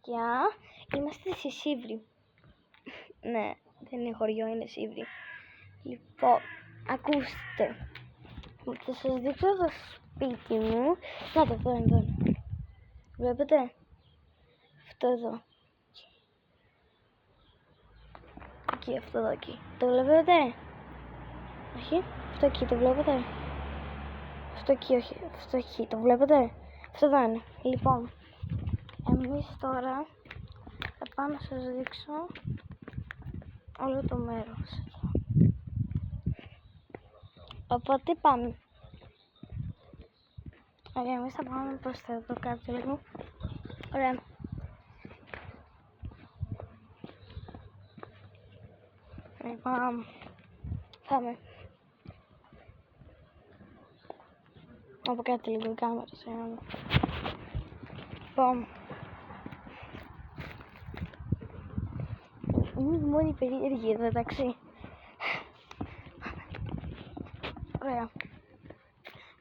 σκιά. Είμαστε στη Σίβρη. Ναι, δεν είναι χωριό, είναι Σίβρη. Λοιπόν, ακούστε. Θα σας δείξω το σπίτι μου. Να το εδώ, εδώ. Βλέπετε? Αυτό εδώ. Εκεί, αυτό εδώ, εκεί. Το βλέπετε? Όχι. Αυτό εκεί, το βλέπετε? Αυτό εκεί, όχι. Αυτό εκεί, το βλέπετε? Αυτό εδώ είναι. Λοιπόν, εμείς τώρα θα πάω να σας δείξω όλο το μέρος. Οπότε πάμε. Ωραία, εμείς θα πάμε προς το εδώ κάτω λίγο. Ωραία. Πάμε. Από κάτω λίγο η κάμερα. Λοιπόν. Είναι μόνη περίεργη εδώ, εντάξει. Ωραία.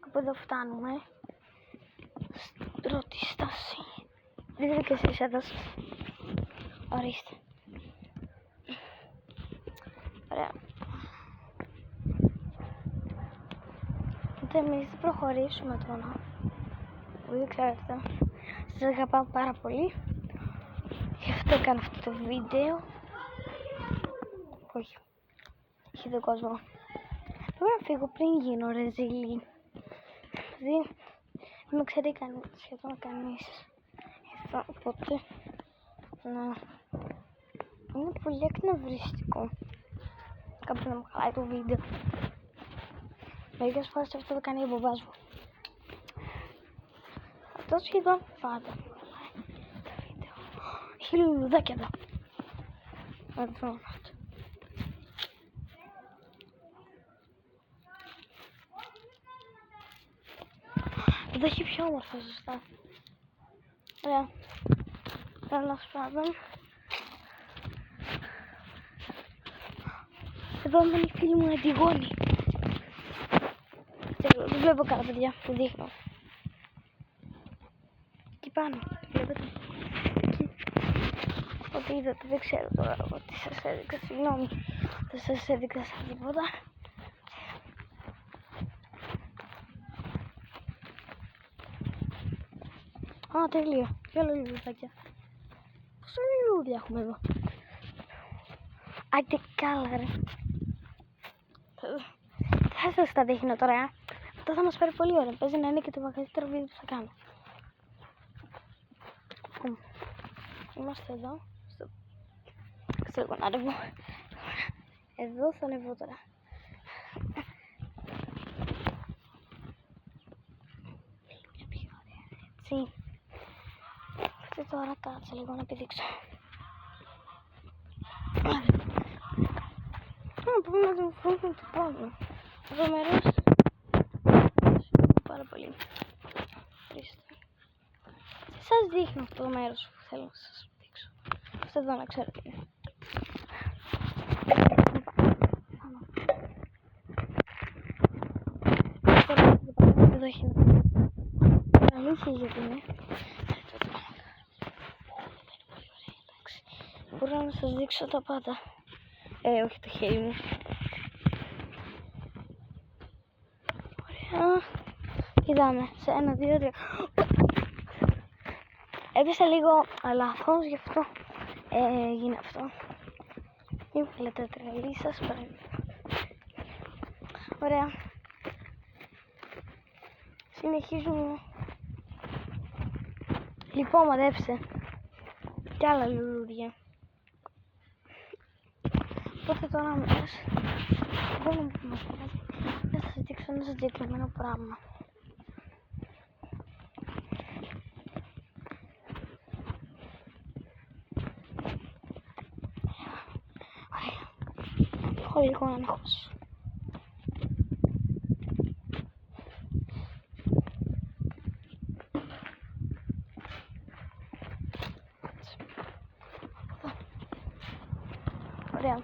Από εδώ φτάνουμε. Πρώτη στάση. Δείτε και εσείς εδώ. Ορίστε. Ωραία. Οπότε εμείς θα προχωρήσουμε τώρα. Δεν ξέρετε. Σας αγαπάω πάρα πολύ. Γι' αυτό έκανα αυτό το βίντεο. Όχι. Έχει τον κόσμο. Πρέπει να φύγω πριν γίνω ρεζίλη. Δηλαδή δεν με ξέρει σχεδόν κανείς. Οπότε να... είναι πολύ εκνευριστικό. Κάποιος να μου χαλάει το βίντεο. Μερικές φορές αυτό το κάνει ο μπαμπάς μου. Αυτό σχεδόν πάντα μου χαλάει το βίντεο. Έχει λουλουδάκια εδώ. Να το αυτό. Εδώ έχει πιο όμορφα, σωστά. Ωραία. Τέλος πάντων. Εδώ είναι η φίλη μου Αντιγόνη. Δεν βλέπω καλά, παιδιά. Που δείχνω. Εκεί πάνω. Βλέπετε. Εκεί. Ό,τι είδατε, δεν ξέρω τώρα ότι σας έδειξα. Συγγνώμη. Δεν σας έδειξα σαν τίποτα. Α, τέλεια. Και άλλα λουλουδάκια. Πόσα λουλούδια έχουμε εδώ. Άντε καλά, ρε. Θα σας τα δείχνω τώρα. Αυτό θα μας πάρει πολύ ώρα. Παίζει να είναι και το μεγαλύτερο βίντεο που θα κάνω. Είμαστε εδώ. Στο λίγο να ανεβώ. Εδώ θα ανεβώ τώρα. Έτσι. Και τώρα κάτσε λίγο να επιδείξω. Πρέπει να το φύγουμε το πάνω. Αυτό το μέρος πάρα πολύ. Σας δείχνω αυτό το μέρος που θέλω να σας δείξω. Αυτό εδώ να ξέρω τι είναι. Εδώ έχει αλήθεια γιατί είναι. Μπορώ να σας δείξω τα πάντα. Όχι το χέρι μου. Ωραία. Είδαμε. Σε 1, 2, 3. Έπεσα λίγο λάθος, γι' αυτό έγινε αυτό. Μην θέλετε τρελή σας παρακαλώ. Ωραία. Συνεχίζουμε. Λοιπόν, μαδέψε. Κι άλλα λουλούδια. Οπότε τώρα αμέσως μπορούμε να μας πειράζει να σας δείξω ένα συγκεκριμένο πράγμα. Ωραία. Έχω λίγο άγχος. Ωραία.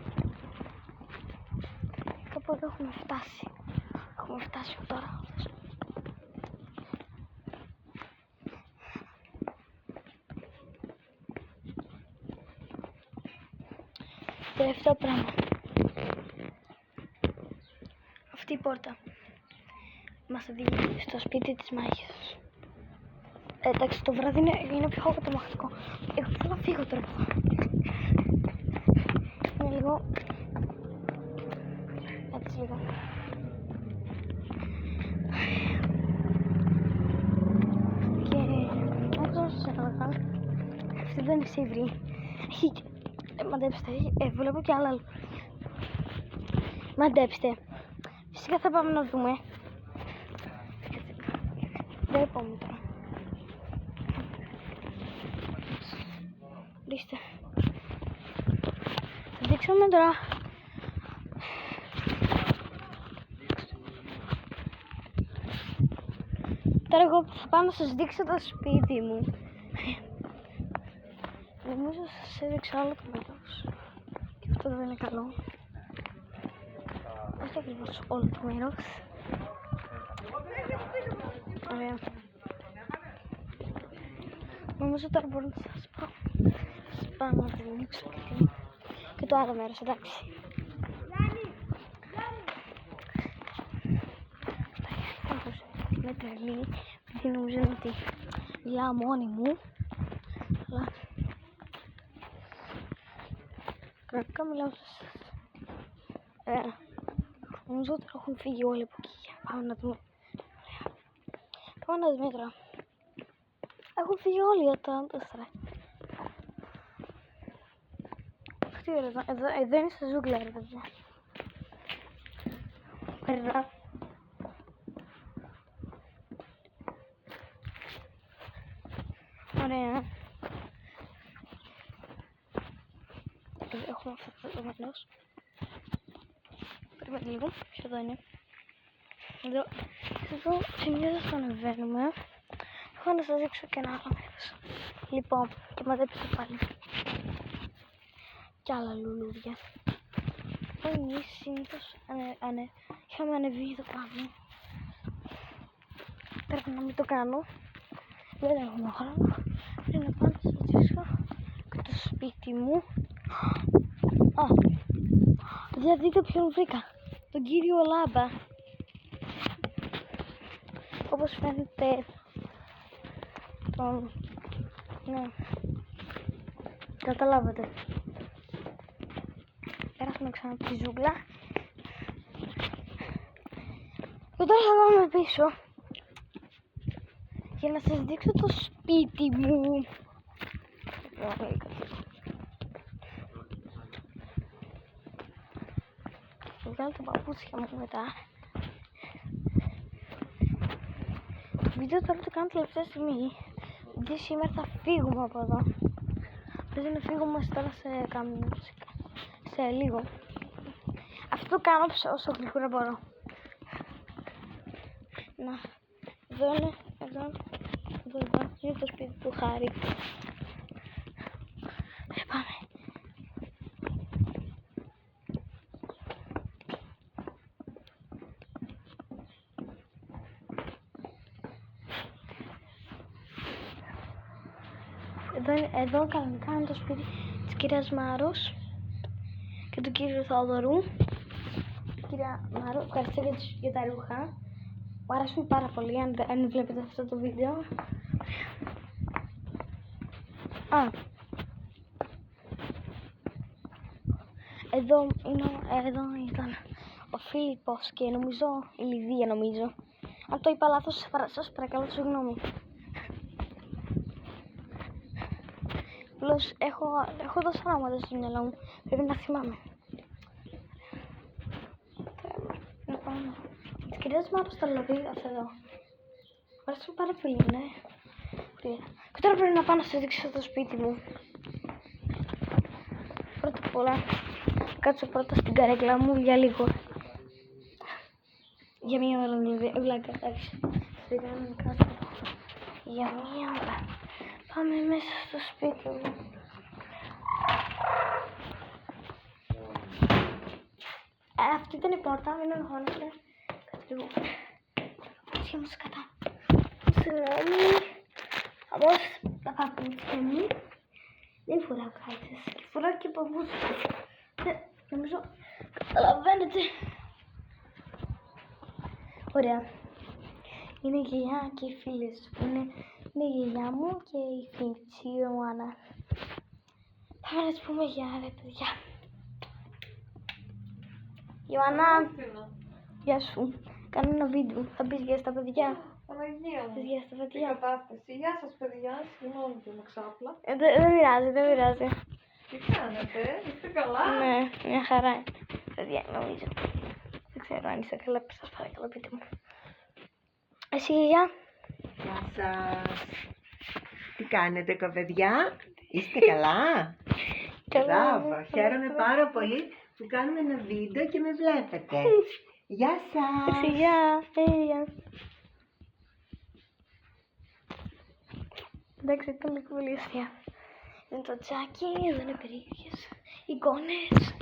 Κάπου εδώ έχουμε φτάσει. Έχουμε φτάσει τώρα. Τελευταίο πράγμα. Αυτή η πόρτα μας οδηγεί στο σπίτι της μάγισσας. Εντάξει, το βράδυ είναι πιο καταμαχτικό. Εγώ θέλω να φύγω τώρα. Είναι λίγο... έτσι λίγο. Και όπως σας έλεγα, αυτή δεν είναι σίβρη. Μαντέψτε, βλέπω κι άλλα. Μαντέψτε. Φυσικά θα πάμε να δούμε. Δεν πάμε τώρα. Ορίστε. Θα δείξουμε τώρα. Τώρα εγώ θα πάω να σας δείξω το σπίτι μου. Νομίζω σας έδειξα άλλο το μέρος. Και αυτό δεν είναι καλό. Όχι ακριβώς όλο το μέρος. Ωραία. Νομίζω τώρα μπορώ να σας πω. Σας πάω να δείξω και το άλλο μέρος, εντάξει. Είμαι τρελή, γιατί νομίζω ότι μιλάω μόνη μου. Αλλά κανονικά μιλάω σε εσάς. Νομίζω ότι έχουν φύγει όλοι από εκεί. Πάμε να δούμε. Πάμε να δούμε τώρα. Έχουν φύγει όλοι όταν το στρέφει. Εδώ είναι στα ζούγκλα, ρε παιδιά. Περνά. Ωραία. Έχουμε αυτό το μέρος. Περιμένετε λίγο. Ποιο εδώ είναι. Εδώ συνήθως το ανεβαίνουμε. Έχω να σας δείξω και ένα άλλο μέρος. Λοιπόν, και μαζέψτε πάλι. Κι άλλα λουλούδια. Εμείς συνήθως είχαμε ανεβεί εδώ πάνω. Πρέπει να μην το κάνω. Δεν έχουμε χρόνο. Πρέπει να πάω να σας δείξω και το σπίτι μου. Δείτε ποιον βρήκα. Τον κύριο Λάμπα. Όπως φαίνεται ναι, καταλάβατε. Πέρασαμε ξανά από τη ζούγκλα. Και τώρα θα πάμε πίσω για να σας δείξω το σπίτι μου. Βγάλω τα παπούτσια μου μετά. Το βίντεο τώρα το κάνω τελευταία στιγμή. Γιατί σήμερα θα φύγουμε από εδώ. Πρέπει να φύγουμε τώρα σε λίγο. Αυτό το κάνω όσο γλυκούρα μπορώ. Να, εδώ είναι το σπίτι του Χάρη. Πάμε. Εδώ κανονικά είναι το σπίτι της κυρίας Μάρος και του κύριου Θοδωρού. Κυρία Μάρο, ευχαριστώ για τα ρούχα. Μου αρέσουν πάρα πολύ αν βλέπετε αυτό το βίντεο. Εδώ ήταν ο Φίλιππος και νομίζω η Λιδία νομίζω. Αν το είπα λάθος, σας παρακαλώ συγγνώμη. Απλώς έχω τόσα πράγματα στο μυαλό μου. Πρέπει να θυμάμαι. Λοιπόν, τις κυρίες Μάρος τα λαβεί αυτό εδώ. Μου αρέσουν πάρα πολύ, ναι. Και τώρα πρέπει να πάω να σας δείξω το σπίτι μου. Πρώτα απ' όλα, κάτσω πρώτα στην καρέκλα μου για λίγο. Για μία ώρα δηλαδή, βλάκα, εντάξει. Για μία ώρα. Πάμε μέσα στο σπίτι μου. Αυτή ήταν η πόρτα, μην αγχώνεστε. Κάτσε λίγο. Κάτσε μου σκατά. Συγγνώμη. Όμως τα παπούτσια μου δεν φοράω κάλτσες. Φοράω και παπούτσια. Ναι, νομίζω καταλαβαίνετε. Ωραία. Είναι η γιαγιά και οι φίλες που είναι η γιαγιά μου και η φίλη της, η Ιωάννα. Πάμε να της πούμε γεια ρε παιδιά. Ιωάννα, γεια σου. Κάνω ένα βίντεο. Θα πεις γεια στα παιδιά. Παναγία μου. Πεις γεια στα Τι παιδιά. κατάσταση. Γεια σας παιδιά, συγγνώμη που είμαι ξάπλα. Δεν πειράζει. Τι κάνετε, είστε καλά? Ναι, μια χαρά είναι. Παιδιά, νομίζω. Δεν ξέρω αν είστε καλά, σας παρακαλώ πείτε μου. Εσύ γιαγιά. Γεια σας. Τι κάνετε παιδιά, είστε καλά? Μπράβο, χαίρομαι πάρα πολύ που κάνουμε ένα βίντεο και με βλέπετε. Γεια σας. Εσύ γεια. Γεια. Εντάξει, ήταν πολύ αστεία. Είναι το τσάκι, εδώ είναι περίεργες εικόνες.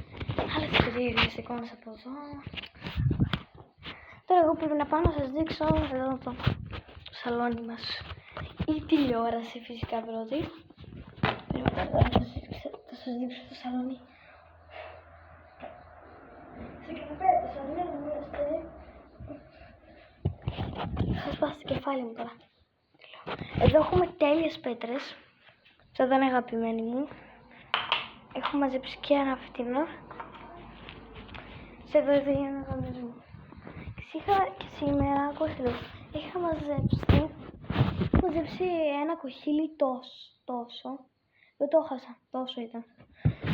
Άλλες περίεργες εικόνες από εδώ. Τώρα εγώ πρέπει να πάω να σας δείξω εδώ το σαλόνι μας. Η τηλεόραση φυσικά πρώτη. Θα σας δείξω το σαλόνι. Σε καναπέ, το σαλόνι δεν είμαστε. Θα σπάσει το κεφάλι μου τώρα. Εδώ έχουμε τέλειες πέτρες. Αυτό δεν είναι αγαπημένη μου. Έχω μαζέψει και ένα φτηνό. Σε εδώ είναι ένα γαμισμό. Και σήμερα, ακούστε εδώ, είχα μαζέψει ένα κοχύλι τόσο. Δεν το έχασα, τόσο ήταν.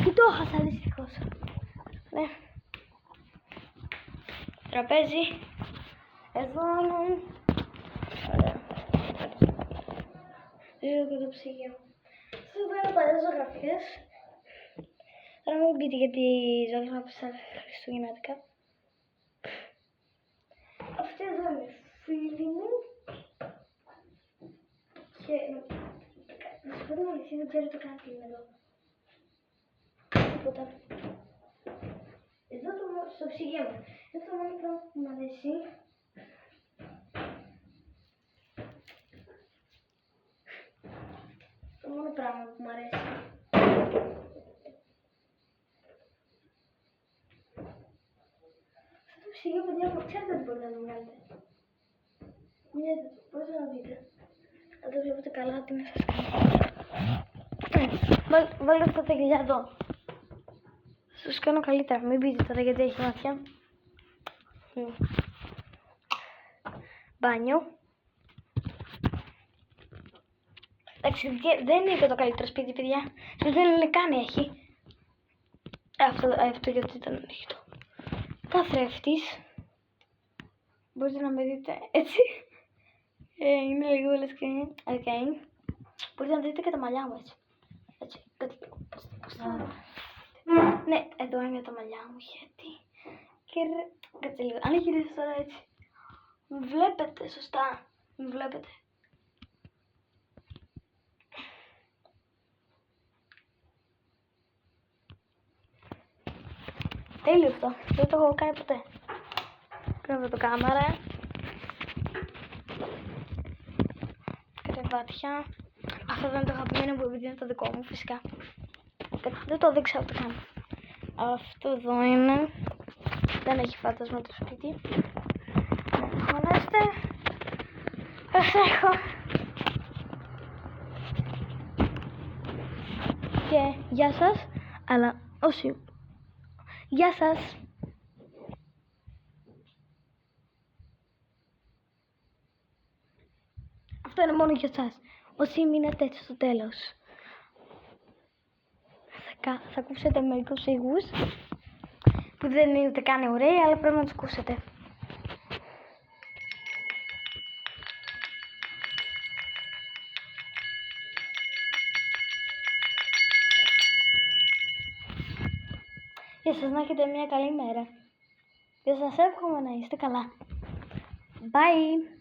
Και το έχασα δυστυχώς. Ναι. Τραπέζι. Εδώ είναι. Ωραία. Εδώ και το ψυγείο. Σας βγάλω παλιές ζωγραφίες. Τώρα μην πείτε γιατί η ζωγραφία στα χριστουγεννιάτικα. Αυτή εδώ είναι φίλη μου. Και να σου πω την αλήθεια, δεν ξέρω το καν τι είναι εδώ. Τίποτα. Εδώ στο ψυγείο μου. Είναι το μόνο πράγμα που μου αρέσει. Το μόνο πράγμα που μου αρέσει. Αυτό το ψυγείο, παιδιά, μου ξέρετε ότι μπορείτε να το βγάλετε. Μιλάτε το, μπορείτε να δείτε. Αν το βλέπετε καλά, τι να σας κάνω. Βάλτε αυτά τα γυαλιά εδώ. Θα σας κάνω καλύτερα, μην πείτε τώρα γιατί έχει μάτια. Μπάνιο. Εντάξει, δεν είναι και το καλύτερο σπίτι, παιδιά. Δεν είναι καν έχει. Αυτό γιατί ήταν ανοιχτό. Καθρέφτης. Μπορείτε να με δείτε έτσι. Είναι λίγο λες και okay. Μπορείτε να δείτε και τα μαλλιά μου έτσι. Έτσι, κάτι λίγο. Ναι, εδώ είναι τα μαλλιά μου γιατί. Και κάτσε λίγο. Αν γυρίσω τώρα έτσι. Με βλέπετε σωστά. Με βλέπετε. Τέλειο αυτό. Δεν το έχω κάνει ποτέ. Κάνω το κάμερα. Κρεβάτια. Αυτό δεν είναι το αγαπημένο μου επειδή είναι το δικό μου φυσικά. Δεν το δείξα ούτε καν. Αυτό εδώ είναι. Δεν έχει φάντασμα το σπίτι. Μονέστε. Προσέχω. Και γεια σας. Αλλά όσοι. Γεια σας. Αυτό είναι μόνο για εσάς. Όσοι μείνετε έτσι στο τέλος. Θα ακούσετε μερικούς ήχους που δεν είναι ούτε καν ωραίοι, αλλά πρέπει να τους ακούσετε. Και σας να έχετε μια καλή μέρα. Και σας εύχομαι να είστε καλά. Bye!